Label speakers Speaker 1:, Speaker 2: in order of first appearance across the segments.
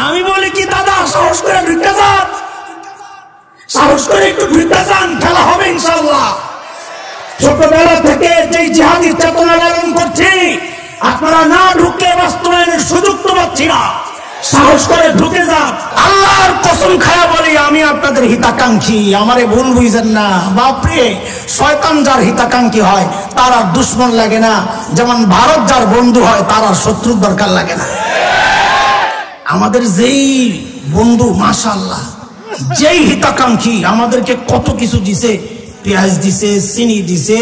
Speaker 1: আমি বলি কি দাদা সাহস করে ঢুকে যান, সাহস করে একটু ঢুকে যান, খেলা হবে ইনশাআল্লাহ। ছোটবেলা থেকে যে জিহাদি চেতনা লালন করছি, আপনারা না ঢুকে বাস্তবায়নের সুযোগ তো পাচ্ছি না। সাহস করে ঢুকে যান। আল্লাহর কসম খায়া বলি আমি আপনাদের হিতাকাঙ্ক্ষী, আমারে ভুল বুঝেন না। বাপরে, শয়তান যার হিতাকাঙ্ক্ষী হয় তার আর দুশ্মন লাগে না, যেমন ভারত যার বন্ধু হয় তার আর শত্রুর দরকার লাগে না। আমাদের যেই বন্ধু মাশাআল্লাহ, যেই হিতাকাঙ্ক্ষী আমাদেরকে কত কিছু দিছে, পেঁয়াজ দিছে, চিনি দিছে,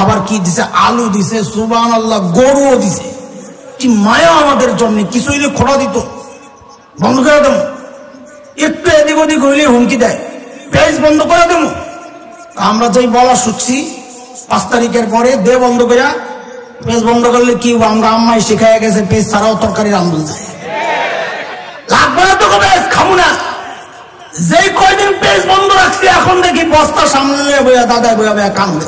Speaker 1: আবার কি দিছে, আলু দিছে, সুবহানাল্লাহ, গরুও দিছে। কি মায়া আমাদের জন্য, কিছু হইলে খোড়া দিত, বন্ধ করে দেবো, একটু এদিক ওদিক হইলে হুমকি দেয়, পেঁয়াজ বন্ধ করে দেবো। আমরা যেই বলা শুনছি 5 তারিখের পরে দে বন্ধ করে, পেঁয়াজ বন্ধ করলে কি আমরা আম্মাই শিখাইয়া গেছে পেঁয়াজ ছাড়াও তরকারি রান্ধন যায়, লাগবে না তো পেঁয়াজ খাবো না। যেই কয়দিন পেঁয়াজ বন্ধ রাখছি এখন দেখি বস্তা সামনে বইয়া দাদা বইয়া বইয়া কান্দে।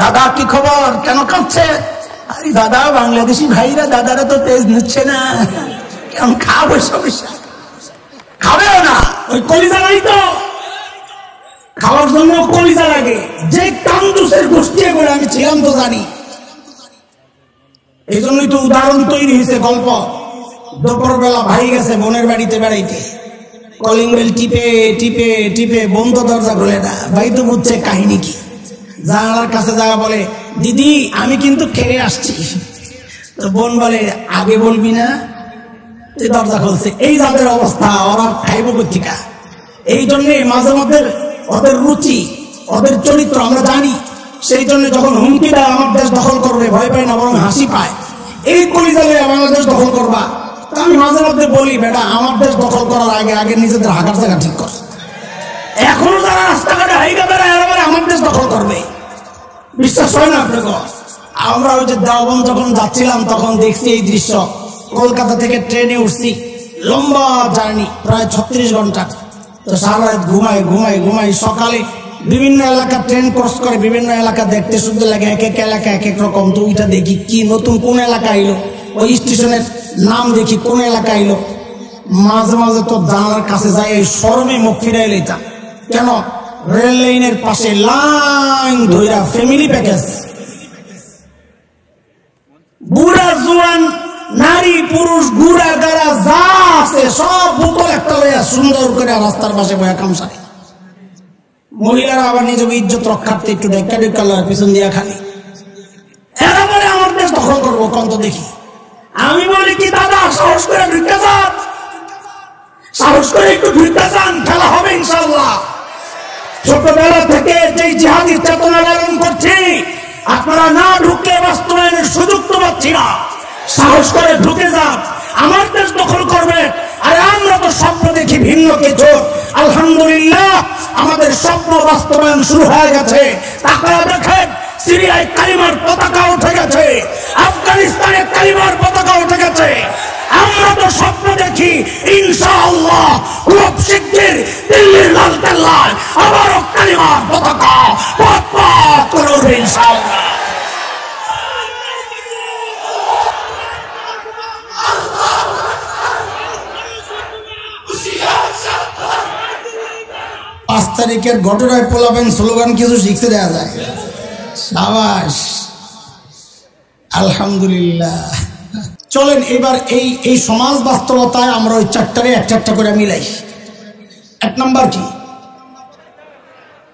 Speaker 1: দাদা কি খবর, কেন কাঁদছে? আরে দাদা বাংলাদেশি ভাইরা দাদারা তো পেঁয়াজ নিচ্ছে না, কেমন খাবো, সমস্যা খাবেও না, ওই কলিজা নাই তো, খাওয়ার জন্য কলিজা লাগে। যে কান্দুসের গোষ্ঠী করে আমি ছিলাম তো জানি, এই জন্যই তো উদাহরণ তৈরি হয়েছে গল্প। দুপুর বেলা ভাই গেছে বোনের বাড়িতে বেড়াইতে, কলিং বেল টিপে টিপে টিপে বন্ধ, দরজা খুলে না। ভাই তো বুঝছে কাহিনী কি, জানালার কাছে যাওয়া বলে দিদি আমি কিন্তু খেয়ে আসছি। তো বোন বলে আগে বলবি না, দরজা খুলছে। এই যাদের অবস্থা, ওরা খাইব কোথেকে? এই জন্য মাঝে মধ্যে ওদের রুচি, ওদের চরিত্র আমরা জানি। সেই জন্য যখন হুমকি দেয় আমার দেশ দখল করবে, ভয় পায় না, বরং হাসি পায়। এই কলিজালে বাংলাদেশ দখল করবা, আমি মাঝে মধ্যে বলি বেটা আমার দেশ দখল করার আগে আগে নিজেদের হাঁটার জায়গা ঠিক কর। এখনো যারা রাস্তাঘাটে হাইগা বেড়ায় আমার দেশ দখল করবে, বিশ্বাস হয় না আপনাকে? আমরা ওই যে দেওবন্দ যখন যাচ্ছিলাম তখন দেখছি এই দৃশ্য। কলকাতা থেকে ট্রেনে উঠছি, লম্বা জার্নি, প্রায় 36 ঘন্টা। তো সারা রাত ঘুমাই ঘুমাই ঘুমাই, সকালে বিভিন্ন এলাকা ট্রেন ক্রস করে, বিভিন্ন এলাকা দেখতে সুন্দর লাগে, এক এক এলাকা এক এক রকম। তো ওইটা দেখি কি নতুন কোন এলাকা এলো, ওই স্টেশনের নাম দেখি কোন এলাকা এলো। মাঝে মাঝে তো জানালার কাছে যাই, এই শরমে মুখ ফিরাই লইতাম। কেন? রেল লাইনের পাশে লাইন ধইরা ফ্যামিলি প্যাকেজ, বুড়া জোয়ান নারী পুরুষ গুড়া গাড়া যা আছে সব বোতল একটা লইয়া সুন্দর করে রাস্তার পাশে বয়া কামসারে। মহিলারা আবার নিজেকে ইজ্জত রক্ষার্থে একটু দেখা দেখা পিছন দিয়া খালি। এরা বলে আমার দেশ দখল করবো, কন্ত দেখি। আমি বলি কি দাদা সাহস করে ঢুকে যান, সাহস করে একটু ঢুকে যান, খেলা হবে ইনশাআল্লাহ। ছোটবেলা থেকে যে জিহাদি চেতনা লালন করছি, আপনারা না ঢুকে বাস্তবায়নের সুযোগ তো পাচ্ছি না। সাহস করে ঢুকে যান, আমার দেশ দখল করবে। আরে আমরা তো স্বপ্ন দেখি ভিন্ন কিছু, আলহামদুলিল্লাহ আমাদের স্বপ্ন বাস্তবায়ন শুরু হয়ে গেছে। আপনারা দেখেন সিরিয়ায় কালিমার পতাকা উঠে গেছে, আফগানিস্তানে কালিমার পতাকা উঠে গেছে। আমরা তো স্বপ্ন দেখি ইনশাআল্লাহ খুব শিগগির দিল্লির লালকেল্লায় আবারও কালিমার পতাকা পথ পথ করে উঠবে ইনশাআল্লাহ। পাঁচ তারিখের ঘটনায় পোলাবেন স্লোগান কিছু শিখতে দেওয়া যায়। সাবাস, আলহামদুলিল্লাহ। চলেন এবার এই সমাজ বাস্তবতায় আমরা ওই চারটারে একটা একটা করে মিলাই। 1 নাম্বার কি?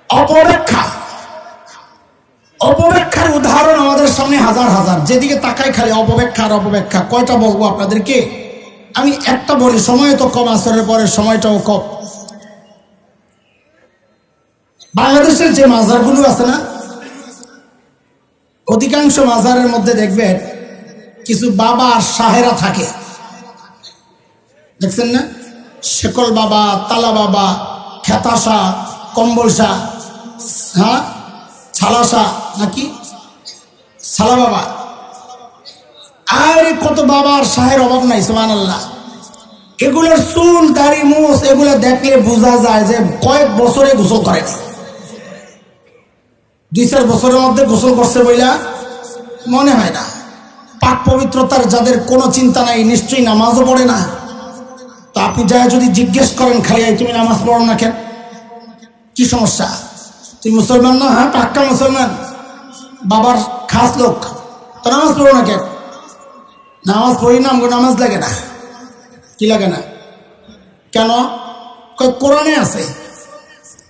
Speaker 1: অপব্যাখ্যা। অপব্যাখ্যার উদাহরণ আমাদের সামনে হাজার হাজার, যেদিকে তাকাই খালি অপব্যাখ্যা আর অপব্যাখ্যা। কয়টা বলবো আপনাদেরকে? আমি একটা বলি, সময় তো কম, আসরের পরে সময়টাও কম। বাংলাদেশের যে মাজারগুলো আছে না, অধিকাংশ মাজারের মধ্যে দেখবেন কিছু বাবা আর শাহেরা থাকে, দেখছেন না? শেকল বাবা, তালা বাবা, খেতা শাহ, কম্বল শাহ, হ্যাঁ ছালা শাহ নাকি ছালা বাবা, আর কত বাবা আর শাহের অভাব নাই, সুবহানাল্লাহ। এগুলোর চুল দাড়ি মুছ এগুলো দেখলে বোঝা যায় যে কয়েক বছরে গোসল করে, 2-4 বছরের মধ্যে গোসল করছে বইলা মনে হয় না। পাক পবিত্রতার যাদের কোনো চিন্তা নাই, নিশ্চয়ই নামাজও পড়ে না, তো আপনি যাই যদি জিজ্ঞেস করেন খালি তুমি নামাজ পড়ো না কেন, কি সমস্যা, তুই মুসলমান না? হ্যাঁ পাক্কা মুসলমান, বাবার খাস লোক, তো নামাজ পড়ো না কেন? নামাজ পড়ি না, আমাকে নামাজ লাগে না। কি লাগে না কেন? কোরআনে আছে।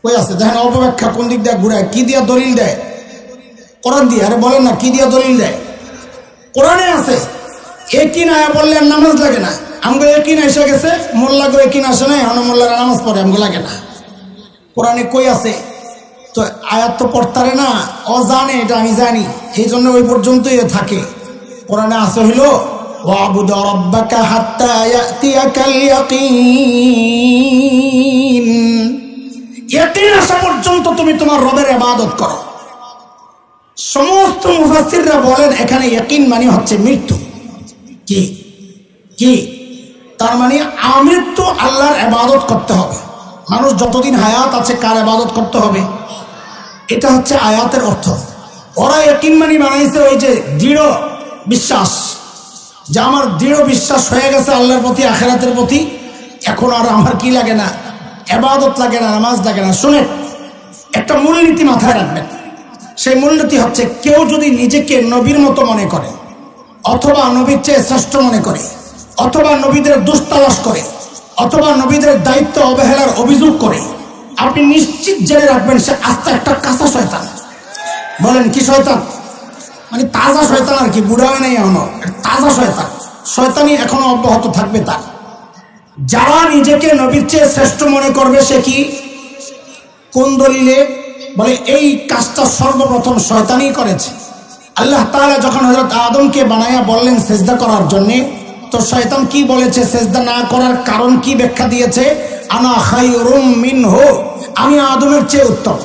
Speaker 1: ওই আছে দেখেন অপব্যাখ্যা কোন দিক দিয়ে ঘুরায়, কি দিয়া দলিল দেয়? কোরআন দিয়ে। আরে বলেন না কি দিয়া দলিল দেয়? কোরআনে আছে। একই না বললেন নামাজ লাগে না, আমাকে একই না এসে গেছে, মোল্লাকে একই না আসে না, এখন মোল্লারা নামাজ পড়ে, আমাকে লাগে না। কোরআনে কই আছে? তো আয়াত তো পড়তারে না, ও জানে, এটা আমি জানি, এই জন্য ওই পর্যন্তই থাকে। কোরআনে আছে হইল ওয়াবুদ রাব্বাকা হাত্তা ইয়াতিয়াকাল ইয়াকিন, ইয়াকিন আসা পর্যন্ত তুমি তোমার রবের ইবাদত করো। সমস্ত মুফাসসিররা বলেন এখানে ইয়াকিন মানে হচ্ছে মৃত্যু। কি কি তার মানে আমৃত্যু আল্লাহর ইবাদত করতে হবে। মানুষ যতদিন হায়াত আছে কার ইবাদত করতে হবে, এটা হচ্ছে আয়াতের অর্থ। ওরা ইয়াকিন মানে বানাইছে ওই যে দৃঢ় বিশ্বাস, যে আমার দৃঢ় বিশ্বাস হয়ে গেছে আল্লাহর প্রতি, আখিরাতের প্রতি, এখন আর আমার কি লাগে না, ইবাদত লাগে না, নামাজ লাগে না। শুনেন, একটা মূলনীতি মাথায় রাখবেন। সেই মূলনীতি হচ্ছে কেউ যদি নিজেকে নবীর মতো মনে করে, অথবা নবীর চেয়ে শ্রেষ্ঠ মনে করে, অথবা নবীদের দোষ তালাশ করে, অথবা নবীদের দায়িত্ব অবহেলার অভিযোগ করে, আপনি নিশ্চিত জেনে রাখবেন সে আস্তে একটা কাঁচা শয়তান। বলেন কি শয়তান? মানে তাজা শয়তান আর কি, বুড়া হয় নাই এখনো, তাজা শয়তান। শয়তানি এখনো অব্যাহত থাকবে তার। যারা নিজেকে নবীর চেয়ে শ্রেষ্ঠ মনে করবে সে কি, কোন দলিলে বলে এই কাজটা সর্বপ্রথম শয়তানই করেছে। আল্লাহ তাআলা যখন হযরত আদমকে বানায়া বললেন সেজদা করার জন্য, তো শয়তান কি বলেছে, সেজদা না করার কারণ কি ব্যাখ্যা দিয়েছে, আনা খায়রুম মিনহু, আমি আদমের চেয়ে উত্তম।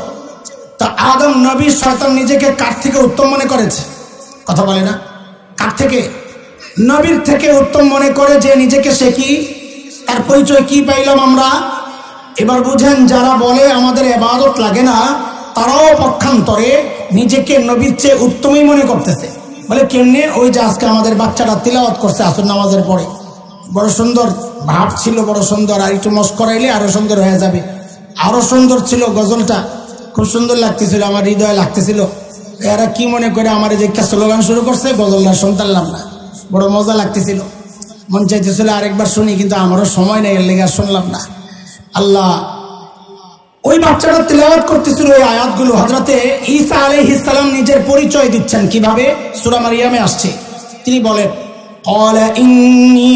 Speaker 1: তা আদম নবী, শয়তান নিজেকে কার থেকে উত্তম মনে করেছে? কথা বলে না, কার থেকে? নবীর থেকে উত্তম মনে করে যে নিজেকে, সে কি, তার পরিচয় কি পাইলাম আমরা? এবার বুঝেন, যারা বলে আমাদের ইবাদত লাগে না, তারাও পক্ষান্তরে নিজেকে নবীর চেয়ে উত্তমই মনে করতেছে। বলে কেমনে? ওই যে আজকে আমাদের বাচ্চারা তিলাওয়াত করছে আসর নামাজের পরে, বড় সুন্দর ভাব ছিল, বড় সুন্দর, আর একটু মস্করাইলে আরো সুন্দর হয়ে যাবে। আরো সুন্দর ছিল গজলটা, খুব সুন্দর লাগতেছিল, আমার হৃদয়ে লাগতেছিল। এরা কি মনে করে আমার যে একটা স্লোগান শুরু করছে, গজলটা শুনতাম না, বড় মজা লাগতেছিল, মন চাইতেছিল আরেকবার শুনি, কিন্তু আমারও সময় নেই, এর লেগে আর শুনলাম না। আল্লাহ, ওই বাচ্চাটা তিলাওয়াত করতেছিল ওই আয়াতগুলো। হযরতে ঈসা আলাইহিস সালাম নিজের পরিচয় দিচ্ছেন কিভাবে, সূরা মারইয়ামে আসছে। তিনি বলেন ক্বালা ইন্নী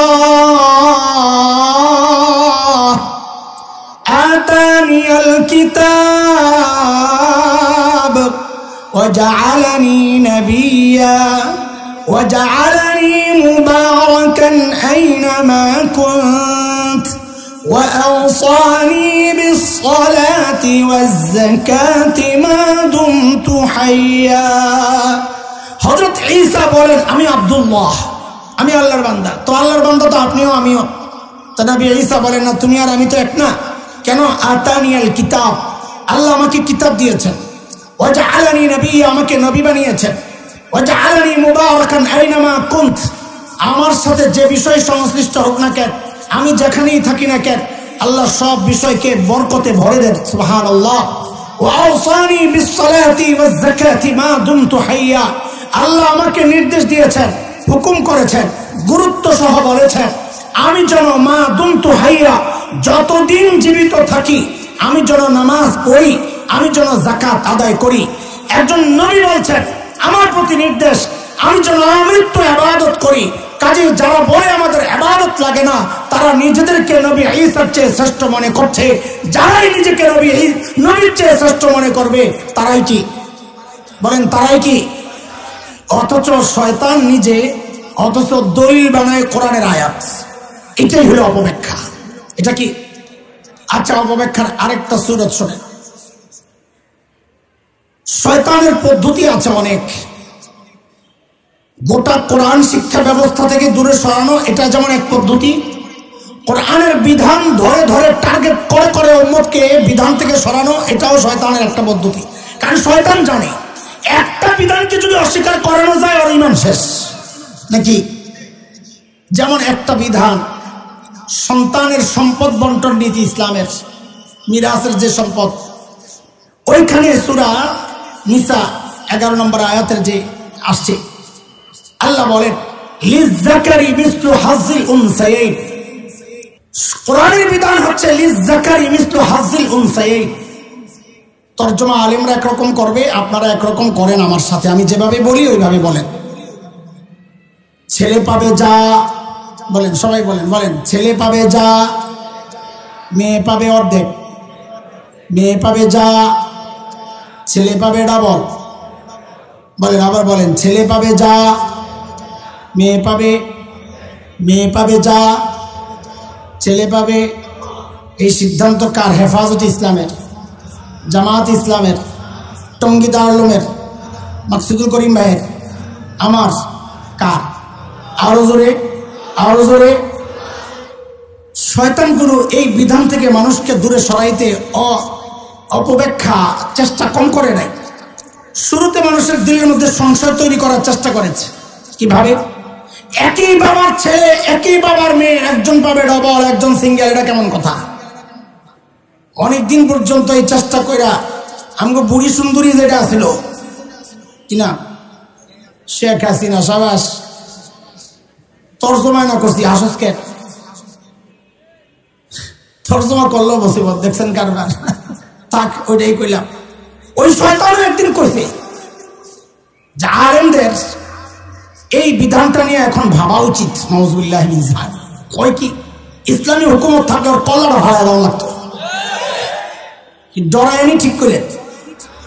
Speaker 1: আবদুল্লাহ আতানিয়াল কিতাব ওয়া জাআলানি নাবিয়্যা ওয়া জাআলানি মুবারাকান আইনামা কুনত وأوصاني بالصلاة والزكاة ما دمت حيا। হযরত ঈসা বলেন আমি আব্দুল্লাহ, আমি আল্লাহর বান্দা। তো আল্লাহর বান্দা তো আপনিও আমিও। তো নবী ঈসা বলেন না তুমি আর আমি তো এক না। কেন? আতানিয়াল কিতাব, আল্লাহ আমাকে কিতাব দিয়েছেন। ওয়া জাআলানি নাবিয়্যা, আমাকে নবী বানিয়েছেন। ওয়া জাআলানি মুবারাকান আইনামা কুনত, আমার সাথে যে বিষয় সংশ্লিষ্ট হোক না কেন, আমি যেখানেই থাকি না কেন, আল্লাহ সব বিষয়কে বরকতে ভরে দেন। সুবহানাল্লাহ। ওয়া আওসানি বিসসালাতি ওয়াজ যাকাতি মা দুমতু হাইয়া, আল্লাহ আমাকে নির্দেশ দিয়েছেন, হুকুম করেছেন, গুরুত্ব সহ বলেছেন আমি যেন মা দুমতু হাইয়া, যতদিন জীবিত থাকি আমি যেন নামাজ পড়ি, আমি যেন যাকাত আদায় করি। একজন নবী বলছেন আমার প্রতি নির্দেশ, আমি যেন আমৃত্যু ইবাদত করি। কাজে যারা বলে আমাদের ইবাদত লাগে না, তারা নিজেদেরকে নবী ঈসার চেয়ে শ্রেষ্ঠ মনে করছে। যারাই নিজেকে নবীর চেয়ে শ্রেষ্ঠ মনে করবে তারাই কি, বলেন তারাই কি? অথচ শয়তান নিজে, অথচ দলিল বানায় কোরআনের আয়াত। এটাই হলো অপব্যাখ্যা। এটা কি? আচ্ছা, অপব্যাখ্যার আরেকটা সূরত শোনেন। শয়তানের পদ্ধতি আছে অনেক। গোটা কোরআন শিক্ষা ব্যবস্থা থেকে দূরে সরানো, এটা যেমন এক পদ্ধতি। কোরআনের বিধান ধরে ধরে টার্গেট করে করে উম্মতকে বিধান থেকে সরানো, এটাও শয়তানের একটা পদ্ধতি। কারণ শয়তান জানে একটা বিধানকে যদি অস্বীকার করানো যায় ওর ঈমান শেষ। নাকি? যেমন একটা বিধান সন্তানের সম্পদ বন্টন নীতি ইসলামের, মিরাসের যে সম্পদ, ওইখানে সূরা নিসা 11 নম্বর আয়াতের যে আসছে, আল্লাহ বলেন লিজ্জাকারি মিসলু হাজ্জিল উনসায়াইন। কোরআনের বিধান হচ্ছে লিজ্জাকারি মিসলু হাজ্জিল উনসায়াইন। তরজমা আলেমরা একরকম করবে, আপনারা একরকম করেন আমার সাথে, আমি যেভাবে বলি ওইভাবে বলেন। ছেলে পাবে যা, বলেন সবাই বলেন, বলেন ছেলে পাবে যা, মেয়ে পাবে অর্ধেক, মেয়ে পাবে যা, ছেলে পাবে ডাবল। বলেন আবার বলেন, ছেলে পাবে যা, মেয়ে পাবে যা, ছেলে পাবে। এই সিদ্ধান্ত কার? হেফাজত ইসলামের, জামাত ইসলামের, টঙ্গী দারুলুমের, মাকসুদুল করিম ভাইয়ের, আমার, কার? আরো জোরে, আরো জোরে। শয়তানগুলো এই বিধান থেকে মানুষকে দূরে সরাইতে অপব্যাখ্যা চেষ্টা কম করে নাই। শুরুতে মানুষের দিলের মধ্যে সংশয় তৈরি করার চেষ্টা করেছে। কিভাবে? একই বাবার ছেলে, একই বাবার মেয়ে, একজন পাবে ডবল, একজন সিঙ্গেল, এটা কেমন কথা? অনেকদিন পর্যন্ত এই চেষ্টা কইরা আমগো বুড়ি সুন্দরী যেটা ছিল কিনা, শেখ হাসিনা, সাবাস, তর্জমা না করছি, হাসসকে তর্জমা করলো মুসিবত, দেখছেন কারবার। থাক, ওইটাই কইলাম। ওই শয়তানও একদিন কইছে যে আলেমদের এই বিধানটা নিয়ে এখন ভাবা উচিত। নাউজুবিল্লাহ মিন যালিক। কই কি ইসলামী হুকুমত থাকলে ওর কল্লাটা ভাড়া দেওয়া লাগতো। ডরায়নি, ঠিক করলেন?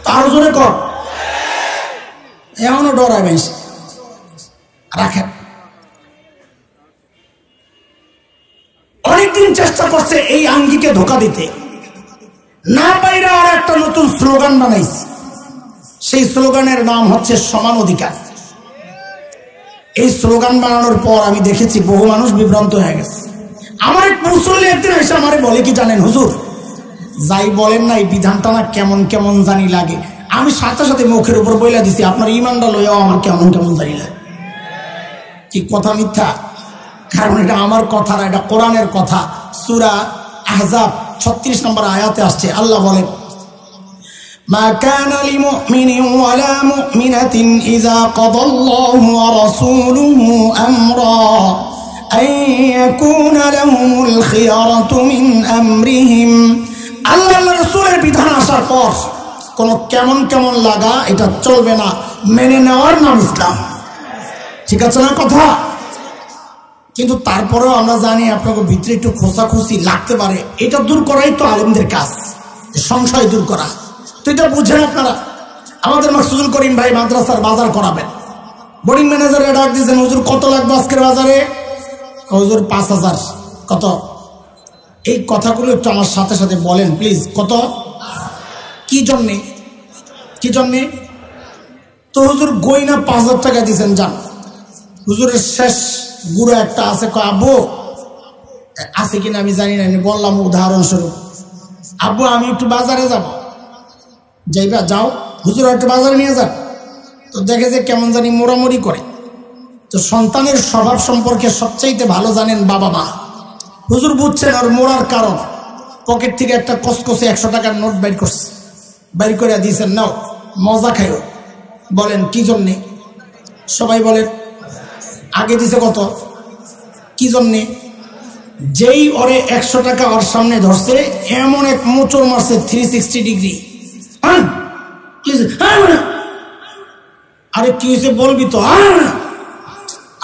Speaker 1: তার জোরে কর, এমনও ডরাবে রাখেন। অনেকদিন চেষ্টা করছে এই আঙ্গিকে ধোকা দিতে, না পাইরা আর একটা নতুন স্লোগান বানাইছে। সেই স্লোগানের নাম হচ্ছে সমান অধিকার। এই স্লোগান বানানোর পর আমি দেখেছি বহু মানুষ বিভ্রান্ত হয়ে গেছে। আমার এক মুসল্লি একদিন এসে আমারে বলে কি জানেন, হুজুর যাই বলেন না এই বিধানটা না কেমন কেমন জানি লাগে। আমি সাথে সাথে মুখের উপর বইলা দিছি, আপনার ইমানটা লইয়াও আমার কেমন কেমন জানি লাগে। কি কথা মিথ্যা? কারণ এটা আমার কথা না, এটা কোরআনের কথা। সূরা আহজাব 36 নম্বর আয়াতে আসছে, আল্লাহ বলেন মা কানা লিমুমিনিন ওয়ালা মুমিনাতিন ইযা কাদাল্লাহু ওয়া রাসূলুহু আমরা আন ইয়াকুনা লাহুমুল খিয়ারাতু মিন আমরিহিম। আল্লাহ রাসূলের বিধান আসার পর কোন কেমন কেমন লাগা এটা চলবে না, মেনে নেওয়ার নাম ইসলাম। ঠিক আছে না কথা? কিন্তু তারপরেও আমরা জানি আপনাকে ভিতরে একটু খোঁচাখুচি লাগতে পারে। এটা দূর করাই তো আলেমদের কাজ, সংশয় দূর করা। তো এটা বুঝেন আপনারা। আমাদের মাকসুদুল করিম ভাই মাদ্রাসার বাজার করাবেন, বোর্ডিং ম্যানেজারে ডাক দিয়েছেন, হুজুর কত লাগবে আজকের বাজারে? হুজুর 5000। কত? এই কথাগুলো একটু আমার সাথে সাথে বলেন প্লিজ। কত? কি জন্যে? কি জন্যে? তো হুজুর গয়না 5000 টাকা দিয়েছেন, যান। হুজুরের শেষ বুড়ো একটা আছে, আব্বু আছে কিনা আমি জানি না, বললাম উদাহরণস্বরূপ, আব্বু আমি একটু বাজারে যাব। যাইবা? যাও। হুজুর একটু বাজারে নিয়ে যান। তো দেখে যে কেমন জানি মোড়ামুড়ি করে। তো সন্তানের স্বভাব সম্পর্কে সবচাইতে ভালো জানেন বাবা মা। হুজুর বুঝছেন ওর মোড়ার কারণ, পকেট থেকে একটা কসকসে 100 টাকার নোট বের করছে, বের করে দিয়েছেন, নাও মজা খাইও। বলেন কি জন্যে? সবাই বলেন। আগে দিছে কত? কি জন্যে? যেই ওরে 100 টাকা ওর সামনে ধরছে, এমন এক মোচড় মারছে 360 ডিগ্রি। আরে কি হয়েছে বলবি তো?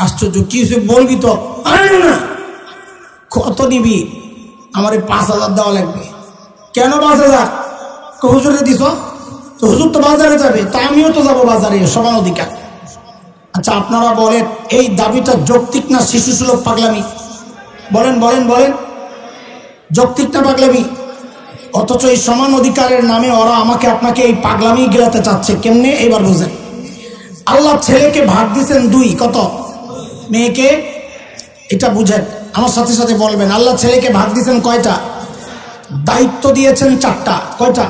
Speaker 1: আশ্চর্য, কি হয়েছে বলবি তো? কত নিবি? আমার 5000 দেওয়া লাগবে। কেন 5000? হুজুরে দিছ তো, হুজুর তো বাজারে যাবে, তা আমিও তো যাবো বাজারে, সমান অধিকার। আচ্ছা আপনারা বলেন এই দাবিটা যৌক্তিক না শিশুসুলভ পাগলামি? বলেন বলেন বলেন, যৌক্তিক না পাগলামি? অথচ এই সমান অধিকারের নামে ওরা আমাকে আপনাকে এই পাগলামি গেলাতে চাচ্ছে। কেমনে? এবার বুঝেন। আল্লাহ ছেলেকে ভাগ দিয়েছেন 2, কত? মেয়েকে? এটা বুঝেন, আমার সাথে সাথে বলবেন। আল্লাহ ছেলেকে ভাগ দিয়েছেন কয়টা? দায়িত্ব দিয়েছেন 4টা। কয়টা?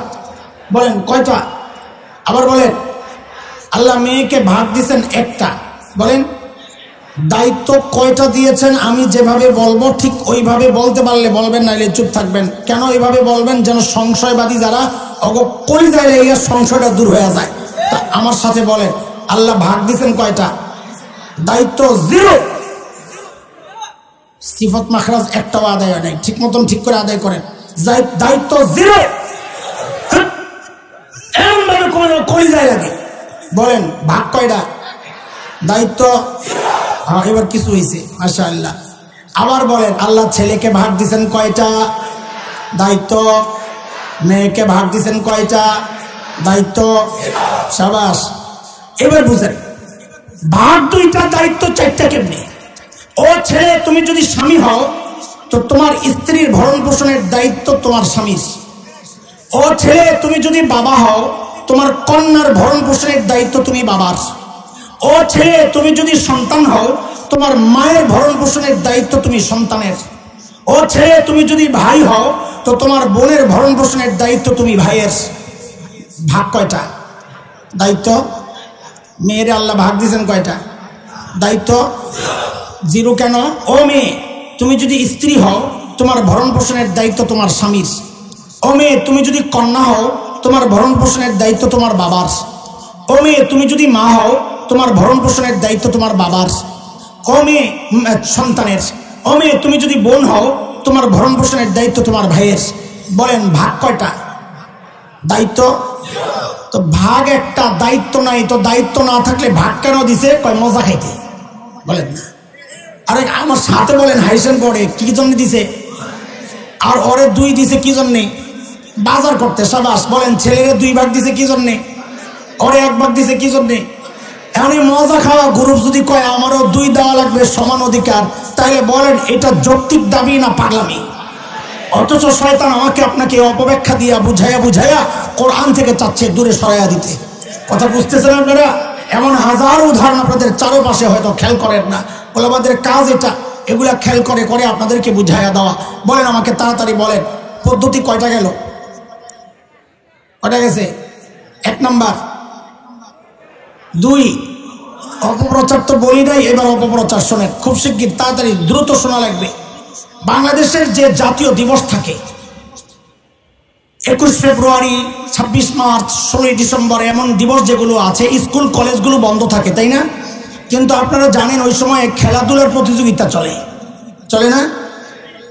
Speaker 1: বলেন কয়টা? আবার বলেন। আল্লাহ মেয়েকে ভাগ দিয়েছেন 1টা। বলেন দায়িত্ব কয়টা দিয়েছেন আমি যেভাবে বলবো ঠিক ওইভাবে বলতে পারলে বলবেন, নাইলে চুপ থাকবেন। কেন এইভাবে বলবেন? যেন সংশয়বাদী যারা করে যায় এই সংশয়টা দূর হয়ে যায়। তা আমার সাথে বলেন, আল্লাহ ভাগ দিয়েছেন কয়টা? দায়িত্ব জিরো। সিফত মাখরাজ একটাও আদায় হয় নাই, ঠিক মতন ঠিক করে আদায় করেন। দায়িত্ব জিরো। এমন ভাবে করে যায় লাগে। বলেন ভাগ কয়টা? দায়িত্ব এবার কিছু হয়েছে মাশাআল্লাহ। আবার বলেন, আল্লাহ ছেলেকে ভাগ দিয়েছেন কয়টা? দায়িত্ব। মেয়েকে ভাগ দিয়েছেন কয়টা? দায়িত্ব। সাবাস। এবার বুঝেন, ভাগ দুইটা, দায়িত্ব চারটা কেমনি? ও ছেলে, তুমি যদি স্বামী হও তো তোমার স্ত্রীর ভরণ পোষণের দায়িত্ব তোমার স্বামীর। ও ছেলে, তুমি যদি বাবা হও তোমার কন্যার ভরণ পোষণের দায়িত্ব তুমি বাবার। ও ছেলে, তুমি যদি সন্তান হও তোমার মায়ের ভরণ পোষণের দায়িত্ব তুমি সন্তানের। ও ছেলে, তুমি যদি ভাই হও তো তোমার বোনের ভরণ পোষণের দায়িত্ব তুমি ভাইয়ের। ভাগ কয়টা? দায়িত্ব। মেয়ের আল্লাহ ভাগ দিয়েছেন কয়টা? দায়িত্ব জিরো। কেন? ও মেয়ে, তুমি যদি স্ত্রী হও তোমার ভরণ পোষণের দায়িত্ব তোমার স্বামীর। ও মেয়ে, তুমি যদি কন্যা হও তোমার ভরণ পোষণের দায়িত্ব তোমার বাবার। ও মেয়ে, তুমি যদি মা হও তোমার ভরণ পোষণের দায়িত্ব তোমার বাবার। ও মেয়ে সন্তানের। ও মেয়ে, তুমি যদি বোন হও তোমার ভরণ পোষণের দায়িত্ব তোমার ভাইয়ের। বলেন ভাগ কয়টা? দায়িত্ব তো ভাগ একটা, দায়িত্ব নাই। তো দায়িত্ব না থাকলে ভাগ কেন দিছে? কয় মজা খাইতে। বলেন না। আরে আমার সাথে বলেন, হাইসেন পড়ে কি জন্য দিছে? আর ওরে দুই দিছে কি জন্যে? বাজার করতে। সাবাস। বলেন ছেলেরে দুই ভাগ দিছে কি জন্যে? ওরে এক ভাগ দিছে কি জন্যে? এমনি মজা খাওয়া গ্রুপ যদি কয় আমারও দুই দেওয়া লাগবে সমান অধিকার, তাইলে বলেন এটা যৌক্তিক দাবি না পাগলামি? অথচ শয়তান আমাকে আপনাকে অপব্যাখ্যা দিয়া বুঝাইয়া কোরআন থেকে চাচ্ছে দূরে সরাইয়া দিতে। কথা বুঝতেছেন আপনারা? এমন হাজারো উদাহরণ আপনাদের চারপাশে হয়তো খেয়াল করেন না। বলে আমাদের কাজ এটা, এগুলা খেয়াল করে করে আপনাদেরকে বুঝাইয়া দেওয়া। বলেন আমাকে তাড়াতাড়ি বলেন, পদ্ধতি কয়টা গেল? কয়টা গেছে? 1 নাম্বার। 2 অপপ্রচার তো বলি নাই, এবার অপপ্রচার শোনেন খুব শিগগির, তাড়াতাড়ি দ্রুত শোনা লাগবে। বাংলাদেশের যে জাতীয় দিবস থাকে 21 ফেব্রুয়ারি, 26 মার্চ, 16 ডিসেম্বর, এমন দিবস যেগুলো আছে, স্কুল কলেজগুলো বন্ধ থাকে, তাই না? কিন্তু আপনারা জানেন ওই সময় খেলাধুলার প্রতিযোগিতা চলে না?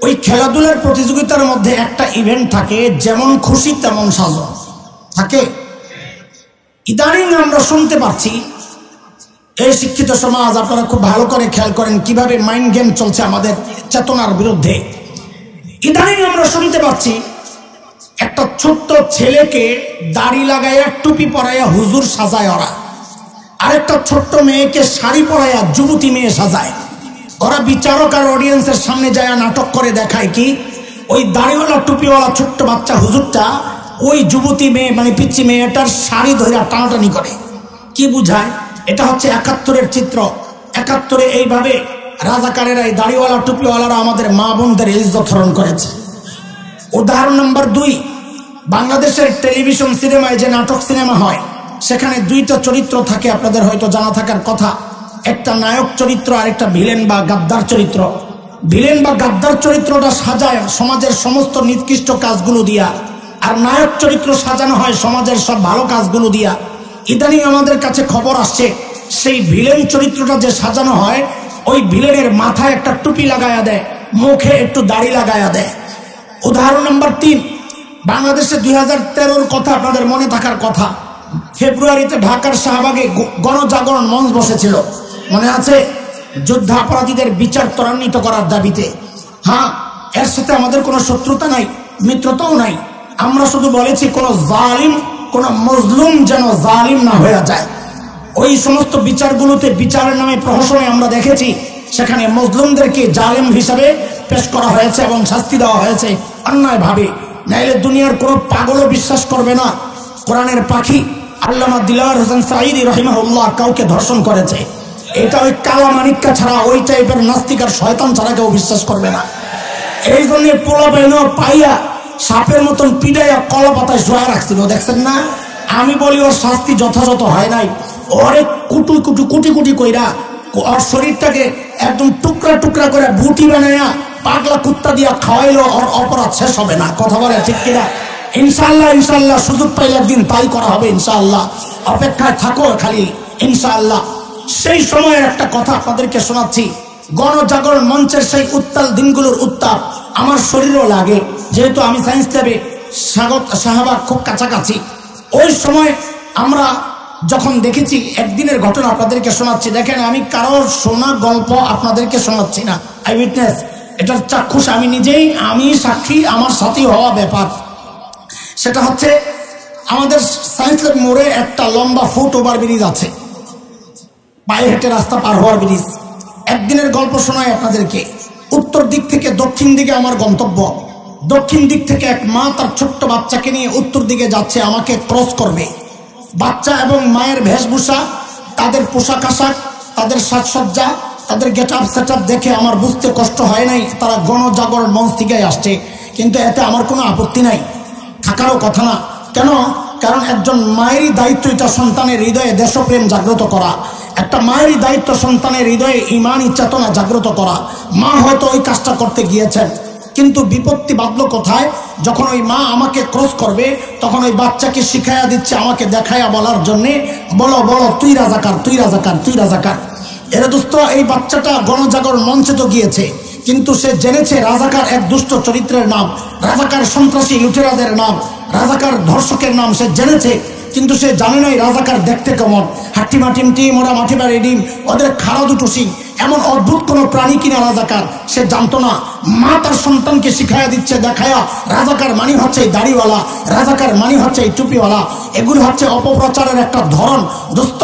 Speaker 1: ওই খেলাধুলার প্রতিযোগিতার মধ্যে একটা ইভেন্ট থাকে, যেমন খুশি তেমন সাজো থাকে। ইদানিং আমরা শুনতে পাচ্ছি, এই শিক্ষিত সমাজ আপনারা খুব ভালো করে খেয়াল করেন কিভাবে মাইন্ড গেম চলছে আমাদের চেতনার বিরুদ্ধে। ইদানিং আমরা শুনতে পাচ্ছি একটা ছোট্ট ছেলেকে দাড়ি লাগাইয়া টুপি পরাইয়া হুজুর সাজায় ওরা, আরেকটা ছোট্ট মেয়েকে শাড়ি পরাইয়া যুবতী মেয়ে সাজায় ওরা। বিচারক আর অডিয়েন্সের সামনে যায় নাটক করে দেখায় কি ওই দাড়িওয়ালা টুপিওয়ালা ছোট্ট বাচ্চা হুজুরটা ওই যুবতী মেয়ে মানে পিচ্ছি মেয়েটার শাড়ি ধরে টানাটানি করে। কি বুঝায়? এটা হচ্ছে 71-এর চিত্র। 71-এ এইভাবে রাজাকারেরা, এই দাড়িওয়ালা টুপিওয়ালারা আমাদের মা বোনদের ইজ্জত হরণ করেছে। উদাহরণ নাম্বার 2, বাংলাদেশের টেলিভিশন সিনেমায় যে নাটক সিনেমা হয় সেখানে 2টা চরিত্র থাকে, আপনাদের হয়তো জানা থাকার কথা। একটা নায়ক চরিত্র আর একটা ভিলেন বা গাদ্দার চরিত্র। ভিলেন বা গাদ্দার চরিত্রটা সাজায় সমাজের সমস্ত নিকৃষ্ট কাজগুলো দিয়া, আর নায়ক চরিত্র সাজানো হয় সমাজের সব ভালো কাজগুলো দিয়া। ইদানিং আমাদের কাছে খবর আসছে সেই ভিলেন চরিত্রটা যে সাজানো হয়, ওই ভিলেনের মাথায় একটা টুপি লাগায়া দেয়, মুখে একটু দাড়ি লাগায়া দেয়। উদাহরণ নাম্বার 3, বাংলাদেশে 2013-র কথা আপনাদের মনে থাকার কথা। ফেব্রুয়ারিতে ঢাকার শাহবাগে গণজাগরণ মঞ্চ বসেছিল, মনে আছে? যুদ্ধাপরাধীদের বিচার ত্বরান্বিত করার দাবিতে। হ্যাঁ, এর সাথে আমাদের কোনো শত্রুতা নাই, মিত্রতাও নাই। আমরা শুধু বলেছি কোন জালিম, কোন মজলুম যেন জালিম না হয়ে যায়। ওই সমস্ত বিচারগুলোতে বিচারের নামে প্রহসনে আমরা দেখেছি সেখানে মজলুমদেরকে জালিম হিসাবে পেশ করা হয়েছে এবং শাস্তি দেওয়া হয়েছে অন্যায়ভাবে। নাইলে দুনিয়ার কোনো পাগলও বিশ্বাস করবে না কোরআনের পাখি আল্লামা দিলওয়ার হোসেন সাঈদী রাহিমাহুল্লাহ কাউকে ধর্ষণ করেছে। এটা ওই কালা মানিক্কা ছাড়া, ওই টাইপের নাস্তিক আর শয়তান ছাড়া কেউ বিশ্বাস করবে না। এই জন্য পোলা পাইন পাইয়া সাপের মতন পিড়াইয়া কলা পাতায় শোয়া রাখছিল, দেখছেন না? আমি বলি ওর শাস্তি যথাযথ হয় নাই। ওরে কুটি কুটি কইরা ওর শরীরটাকে একদম টুকরা টুকরা করে বুটি বানায়া পাগলা কুত্তা দিয়া খাওয়াইলো, ওর অপরাধ শেষ হবে না। কথা বলে ঠিক কিনা? ইনশাআল্লাহ ইনশাআল্লাহ সুযোগ পাইলে একদিন তাই করা হবে ইনশাআল্লাহ। অপেক্ষায় থাকো খালি ইনশাআল্লাহ। সেই সময়ের একটা কথা আপনাদেরকে শোনাচ্ছি। গণজাগরণ মঞ্চের সেই উত্তাল দিনগুলোর উত্তাপ আমার শরীরও লাগে, যেহেতু আমি সায়েন্স ল্যাবে শাহবাগ খুব কাছাকাছি। ওই সময় আমরা যখন দেখেছি, একদিনের ঘটনা আপনাদেরকে শোনাচ্ছি। দেখেন, আমি কারোর শোনা গল্প আপনাদেরকে শোনাচ্ছি না, আই উইটনেস, এটার চাক্ষুষ আমি নিজেই, আমি সাক্ষী, আমার সাথী হওয়া ব্যাপার। সেটা হচ্ছে আমাদের সায়েন্স ল্যাব মোড়ে একটা লম্বা ফুট ওভার ব্রিজ আছে, পায়ে হেঁটে রাস্তা পার হওয়ার ব্রিজ। একদিনের গল্প শোনাই আপনাদেরকে। উত্তর দিক থেকে দক্ষিণ দিকে আমার গন্তব্য। দক্ষিণ দিক থেকে এক মা তার ছোট্ট বাচ্চাকে নিয়ে উত্তর দিকে যাচ্ছে, আমাকে ক্রস করবে। বাচ্চা এবং মায়ের বেশভূষা, তাদের পোশাক আশাক, তাদের সাজসজ্জা, তাদের গেট আপ সেট আপ দেখে আমার বুঝতে কষ্ট হয় নাই তারা গণজাগরণ মঞ্চ থেকে আসছে। কিন্তু এতে আমার কোনো আপত্তি নাই, থাকারও কথা না। কেন? কারণ একজন মায়েরই দায়িত্ব এটা সন্তানের হৃদয়ে দেশপ্রেম জাগ্রত করা। একটা মায়েরই দায়িত্ব সন্তানের হৃদয়ে ঈমানি চেতনা জাগ্রত করা। মা হয়তো ওই কাজটা করতে গিয়েছেন, কিন্তু বিপত্তি বাঁধলো কোথায়? যখন ওই মা আমাকে ক্রস করবে, তখন ওই বাচ্চাকে শিখাইয়া দিচ্ছে, আমাকে দেখাইয়া বলার জন্যে, বলো বলো তুই রাজাকার, তুই রাজাকার, তুই রাজাকার। এরা দোস্ত, এই বাচ্চাটা গণজাগরণ মঞ্চে তো গিয়েছে, কিন্তু সে জেনেছে রাজাকার এক দুষ্ট চরিত্রের নাম, রাজাকার সন্ত্রাসী লুটেরাদের নাম, রাজাকার ধর্ষকের নাম সে জেনেছে। কিন্তু সে জানে নাই রাজাকার দেখতে কেমন, হাট্টিমা টিমটি, মোড়া মাটিমা রেডিম, ওদের খাড়া দুটো সিং, এমন অদ্ভুত কোনো প্রাণী কিনা রাজাকার সে জানতো না। মা তার সন্তানকে শিখাইয়া দিচ্ছে, দেখায়া রাজাকার মানি হচ্ছে এই দাড়িওয়ালা, রাজাকার মানি হচ্ছে এই টুপিওয়ালা। এগুলো হচ্ছে অপপ্রচারের একটা ধরন। দোস্ত,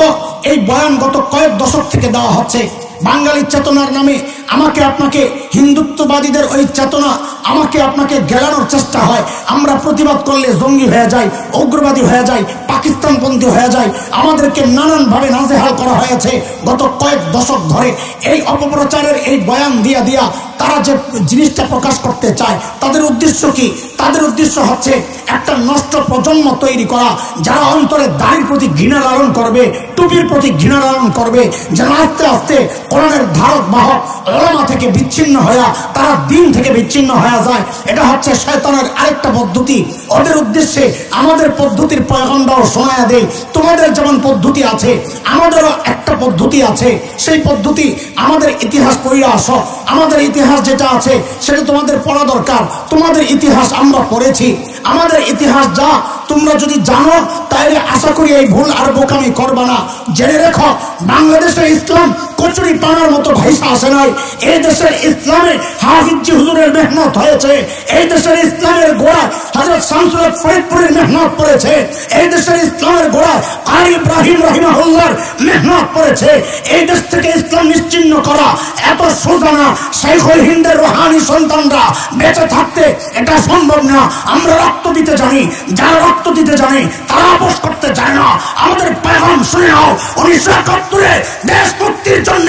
Speaker 1: এই বয়ান গত কয়েক দশক থেকে দেওয়া হচ্ছে। বাঙালি চেতনার নামে আমাকে আপনাকে, হিন্দুত্ববাদীদের ওই চেতনা আমাকে আপনাকে গেলানোর চেষ্টা হয়। আমরা প্রতিবাদ করলে জঙ্গি হয়ে যাই, উগ্রবাদী হয়ে যাই, পাকিস্তানপন্থী হয়ে যাই। আমাদেরকে নানানভাবে নাজেহাল করা হয়েছে গত কয়েক দশক ধরে। এই অপপ্রচারের এই বয়ান দিয়া দিয়া তারা যে জিনিসটা প্রকাশ করতে চায়, তাদের উদ্দেশ্য কি? তাদের উদ্দেশ্য হচ্ছে একটা নষ্ট প্রজন্ম তৈরি করা, যারা অন্তরে দাড়ির প্রতি ঘৃণা লালন করবে, টুপির প্রতি ঘৃণা লালন করবে, যেন আস্তে আস্তে কোরআনের ধারক বাহক ওলামা থেকে বিচ্ছিন্ন হয়ে তারা দিন থেকে বিচ্ছিন্ন হয়ে যায়। এটা হচ্ছে শয়তানের আরেকটা পদ্ধতি। ওদের উদ্দেশ্যে আমাদের পদ্ধতির পয়গম্বর শোনায়া দেয়, তোমাদের যেমন পদ্ধতি আছে আমাদেরও একটা পদ্ধতি আছে। সেই পদ্ধতি আমাদের ইতিহাস পড়িয়া আসো। আমাদের ইতিহাস যেটা আছে সেটা তোমাদের পড়া দরকার। তোমাদের ইতিহাস আমরা পড়েছি, আমাদের ইতিহাস যা তোমরা যদি জানো তাহলে আশা করি এই ভুল আর বোকামি করবা না। জেনে রেখো, বাংলাদেশের ইসলাম কচুরি পানার মতো ভাইসা আসে নাই। এই দেশের ইসলামে হাফিজি হুজুরের মেহনত হয়েছে। এই দেশের ইসলামের গোড়া হযরত শামসুল হক ফরিদপুরের মেহনত পড়েছে। এই দেশের ইসলামের গোড়া কারি ইব্রাহিম রাহিমাহুল্লাহর মেহনত পড়েছে। এই দেশ থেকে ইসলাম নিশ্চিহ্ন করা এত সোজা না। শাইখুল হিন্দের রুহানি সন্তানরা বেঁচে থাকতে এটা সম্ভব না। আমরা রক্ত দিতে জানি, যারা রক্ত দিতে জানে তারা আপোষ করতে চায় না। আমাদের পেগাম শুনে নাও, 1971 দেশ মুক্তির জন্য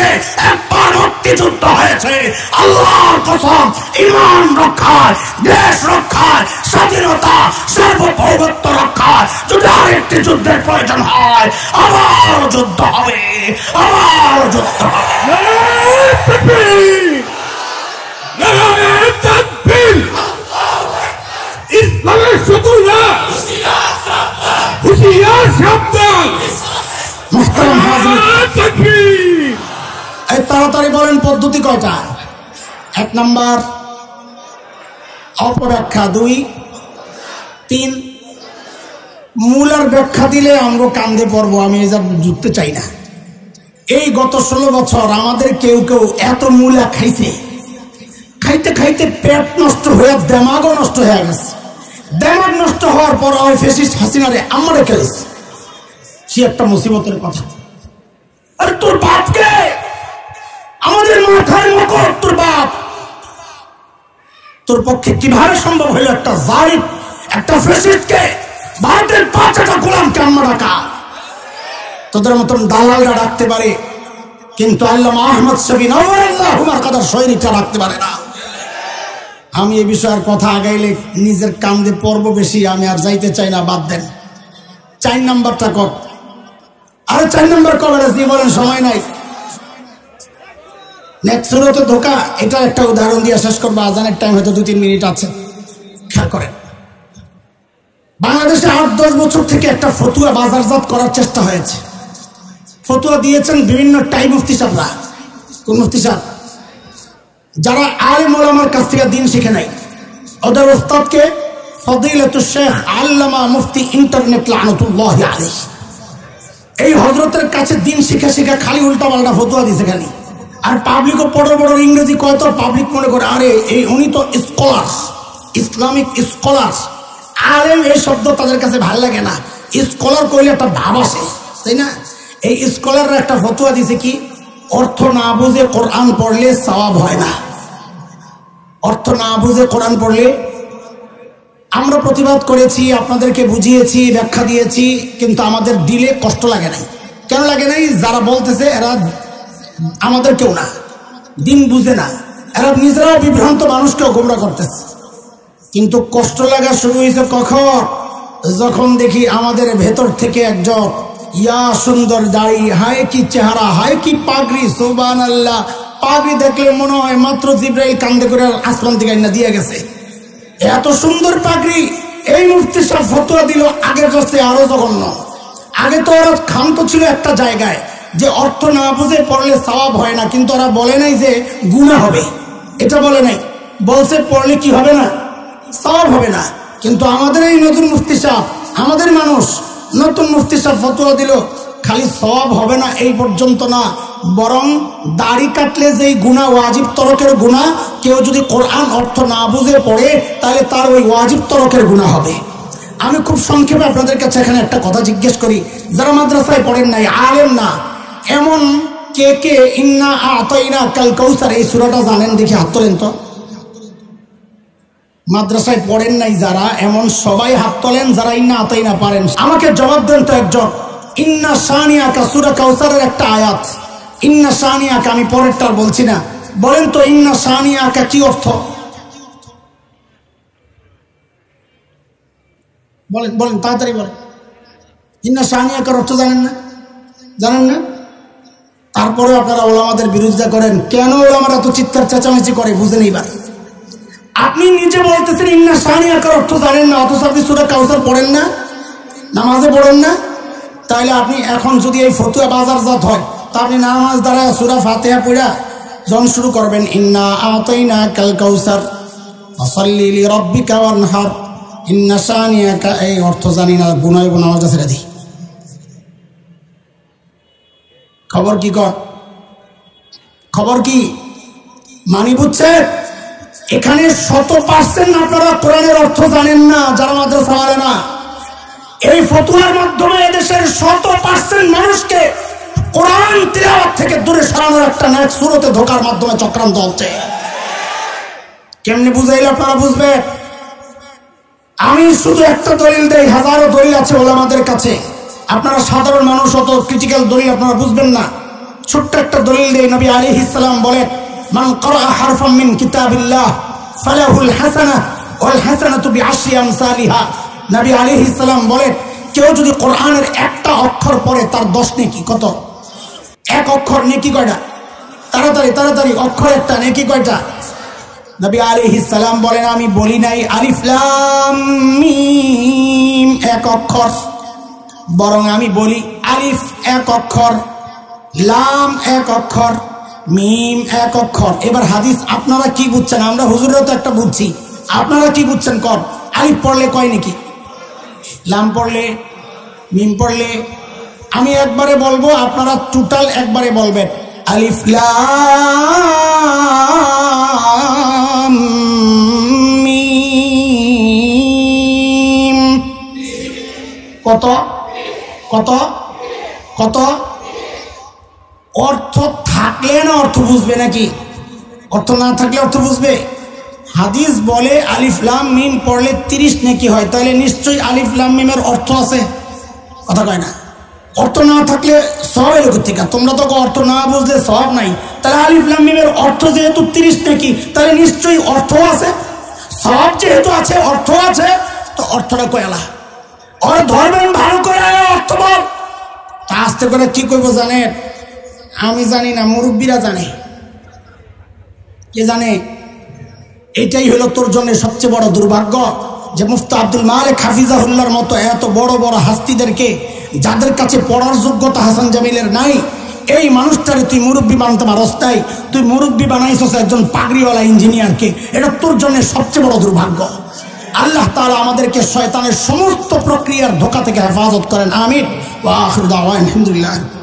Speaker 1: একবার মুক্তিযুদ্ধ হয়েছে। আল্লাহর কসম, ঈমান রক্ষায়, দেশ রক্ষায়, স্বাধীনতা সার্বভৌমত্ব রক্ষায় যদি আরেকটি যুদ্ধের প্রয়োজন হয়, আবার যুদ্ধ হবে, আবার যুদ্ধ হবে।
Speaker 2: ইসলামের শত্রুরা হুঁশিয়ার সাবধান।
Speaker 1: তাড়াতাড়ি বলেন পদ্ধতি কয়টা? 1 নাম্বার অপব্যাখ্যা, 2, 3 মূলার ব্যাখ্যা দিলে আমরা কান্দে পড়বো। আমি এই যা যুক্ত চাই না। এই গত 16 বছর আমাদের কেউ কেউ এত মূলা খাইছে, খাইতে খাইতে পেট নষ্ট হয়ে দেমাগও নষ্ট হয়ে গেছে। দেমাগ নষ্ট হওয়ার পর ওই ফ্যাসিস্ট হাসিনারে আমরা খেলেছে। সে একটা মুসিবতের কথা। আরে তোর বাপকে, আমাদের মাথায় মকর তোর বাপ, তোর পক্ষে কিভাবে সম্ভব হইল একটা জালিম, একটা ফ্যাসিস্টকে, ভারতের 5টা গোলামকে আমরা ডাকা? তোদের মতন দালালরা ডাকতে পারে, কিন্তু আল্লামা আহমদ শফি নওয়ার কাদার শহীদটা রাখতে পারে না। আমি এই বিষয়ের কথা আগাইলে নিজের কান্দে পড়ব বেশি, আমি আর যাইতে চাই না, বাদ দেন। 4 নাম্বারটা কর। আরে 4 নাম্বার কভারেজ দিয়ে বলেন, সময় নাই। নেক্সট সুরতে ধোকা, এটার একটা উদাহরণ দিয়ে শেষ করবো, আজানের টাইম হয়তো 2-3 মিনিট আছে, খেয়াল করেন। বাংলাদেশে 8-10 বছর থেকে একটা ফতুয়া বাজারজাত করার চেষ্টা হয়েছে। ফতুয়া দিয়েছেন বিভিন্ন টাইম মুফতি সাহেবরা। কোন মুফতি সাহেব? যারা আলেম ওলামার কাছ থেকে দিন শিখে নাই। ওদের ওস্তাদকে ফদিলাতুশ শেখ আল্লামা মুফতি ইন্টারনেট লানাতুল্লাহি আলাইহি, এই হযরতের কাছে দিন শিখে শিখে খালি উল্টা পাল্টা ফতুয়া দিছে খালি। আর পাবলিকও বড় বড় ইংরেজি কয়, তো পাবলিক মনে করে আরে এই উনি তো স্কলার্স, ইসলামিক স্কলার্স। আলেম এই শব্দ তাদের কাছে ভালো লাগে না, স্কলার কইলে একটা ভাব আসে, তাই না? এই স্কলাররা একটা ফতুয়া দিছে কি, অর্থ না বুঝে কোরআন পড়লে সওয়াব হয় না। অর্থ না বুঝে কোরআন পড়লে, আমরা প্রতিবাদ করেছি, আপনাদেরকে বুঝিয়েছি, ব্যাখ্যা দিয়েছি, কিন্তু আমাদের দিলে কষ্ট লাগে নাই। কেন লাগে নাই? যারা বলতেছে এরা আমাদের কেউ না, দিন বুঝে না, এরা নিজেরাও বিভ্রান্ত মানুষকেও গোমরা করতেছে। কিন্তু কষ্ট লাগা শুরু হয়েছে কখন? যখন দেখি আমাদের ভেতর থেকে একজন, ইয়া সুন্দর দাড়ি, হায় কি চেহারা, হায় কি পাগড়ি, সুবহানাল্লাহ। পাগড়ি দেখলে মনে হয় মাত্র জিব্রাইল কান্দে করে আসমান থেকে না দিয়ে গেছে, এত সুন্দর পাগড়ি। এই মুফতি সাহেব ফতোয়া দিল, আগের কাছে আরো জঘন্য। আগে তো ওরা ক্ষান্ত ছিল একটা জায়গায় যে অর্থ না বুঝে পড়লে সওয়াব হয় না, কিন্তু ওরা বলে নাই যে গুনাহ হবে, এটা বলে নাই, বলছে পড়লে কি হবে না, সওয়াব হবে না। কিন্তু আমাদের এই নতুন মুফতি সাহেব, আমাদের মানুষ, নতুন মুফতি সাহেব ফতোয়া দিল খালি সওয়াব হবে না এই পর্যন্ত না, বরং দাড়ি কাটলে যেই গুনাহ ওয়াজিব তরকের গুনাহ, কেউ যদি কোরআন অর্থ না বুঝে পড়ে তাহলে তার ওই ওয়াজিব তরকের গুনাহ হবে। আমি খুব সংক্ষেপে আপনাদের কাছে এখানে একটা কথা জিজ্ঞেস করি, যারা মাদ্রাসায় পড়েন নাই, আলেম না, এমন কে কে ইন্না আতাইনা কাল কাউসার এই সূরাটা জানেন? দেখি হাত তোলেন তো। মাদ্রাসায় পড়েন নাই যারা, এমন সবাই হাত তোলেন যারা ইন্না আতাইনা পারেন। আমাকে জবাব দেন তো একজন, ইন্না শানিয়াকা সূরা কাউসারের একটা আয়াত, ইন্না শানিয়াকা, আমি পরেরটার বলছি না, বলেন তো ইন্না শানিয়াকা কি অর্থ? বলেন বলেন, তাড়াতাড়ি বলেন। ইন্না শানিয়াকার অর্থ জানেন না? জানেন না? তারপরে আপনারা ওলামাদের বিরোধিতা করেন। কেন ওলামারা এত চিৎকার চেঁচামেচি করে বুঝেন এইবার? আপনি নিজে বলতেছেন ইন্না শানিয়াকার অর্থ জানেন না, অথচ আপনি সূরা কাউসার পড়েন না, নামাজে পড়েন না। তাইলে আপনি এখন যদি এই ফতুয়া বাজারজাত হয়, তা আপনি নামাজ দাঁড়ায় সূরা ফাতিহা পড়া যখন শুরু করবেন, ইন্না আতাইনা কাল কাউসার ফাসাল্লি লিরাব্বিকা ওয়ানহার, ইন্না শানিয়াকা, এই অর্থ জানি না, গুনাহ নামাজটা ছেড়ে দিই। খবর কি কর, খবর কি মানি বুঝছেন? এখানে 100% আপনারা কোরআনের অর্থ জানেন না, যারা মাদ্রাসা পড়ে না। এই ফতোয়ার মাধ্যমে এদেশের 100% মানুষকে কোরআন তিলাওয়াত থেকে দূরে সরানোর একটা নেক্সট সুরতে ঢোকার মাধ্যমে চক্রান্ত হচ্ছে। কেমনে বুঝাইলে আপনারা বুঝবেন? আমি শুধু একটা দলিল দেই, হাজারো দলিল আছে ওলামাদের কাছে। আপনারা সাধারণ মানুষ, অত ক্রিটিক্যাল দলিল আপনারা বুঝবেন না। ছোট্ট একটা দলিল দেই, নবী আলাইহিস সালাম বলেন, মান ক্বারা হারফাম মিন কিতাবিল্লাহ ফালাহুল হাসানাহ ওয়াল হাসানাতু বিআশরি আমসালিহা। নবী আলাইহিস সালাম বলেন, কেউ যদি কোরআনের একটা অক্ষর পড়ে তার 10 নেকি। কত? এক অক্ষর নেকি কয়টা? তাড়াতাড়ি তাড়াতাড়ি, অক্ষর একটা, নেকি কয়টা? নবী আলাইহিস সালাম বলেন, আমি বলি নাই আলিফ লাম মিম এক অক্ষর, বরং আমি বলি আলিফ এক অক্ষর, লাম এক অক্ষর, মিম এক অক্ষর। এবার হাদিস আপনারা কি বুঝছেন? আমরা হুজুররা তো একটা বুঝছি, আপনারা কি বুঝছেন? কর, আলিফ পড়লে কয় নাকি, লাম পড়লে, মিম পড়লে। আমি একবারে বলবো, আপনারা টোটাল একবারে বলবেন, আলিফ লাম মিম। কত কত কত? অর্থ থাকলে না অর্থ বুঝবে নাকি? অর্থ না থাকলে অর্থ বুঝবে? হাদিস বলে আলিফ লাম মিম পড়লে 30 নেকি হয়, তাহলে নিশ্চয়ই আলিফ লাম মিমের অর্থ আছে, কথা কয় না? অর্থ না থাকলে সওয়াব এলো কোথেকে? তোমরা তো অর্থ না বুঝলে সওয়াব নাই, তাহলে আলিফ লাম মিমের অর্থ যেহেতু 30 নেকি, তাহলে নিশ্চয়ই অর্থ আছে, সওয়াব যেহেতু আছে, অর্থ আছে, তো অর্থটা কয়লা ওর ধরবেন ভালো করে, অর্থ বল। তা আস্তে করে কি করবো জানেন? আমি জানি না, মুরব্বীরা জানে। কে জানে? এটাই হলো তোর জন্য সবচেয়ে বড় দুর্ভাগ্য যে মুফতি আব্দুল মালিক হাফিজাহুল্লাহর মতো এত বড় বড় হাস্তিদেরকে, যাদের কাছে পড়ার যোগ্যতা হাসান জামিলের নাই, এই মানুষটারে তুই মুরব্বী বানাতে পারস। তাই তুই মুরব্বী বানাইছস একজন পাগড়িওয়ালা ইঞ্জিনিয়ারকে। এটা তোর জন্য সবচেয়ে বড় দুর্ভাগ্য। আল্লাহ তাআলা আমাদেরকে শয়তানের সমস্ত প্রক্রিয়ার ধোঁকা থেকে হেফাজত করেন। আমিন। ওয়া আখিরু দাওয়ানা আলহামদুলিল্লাহ।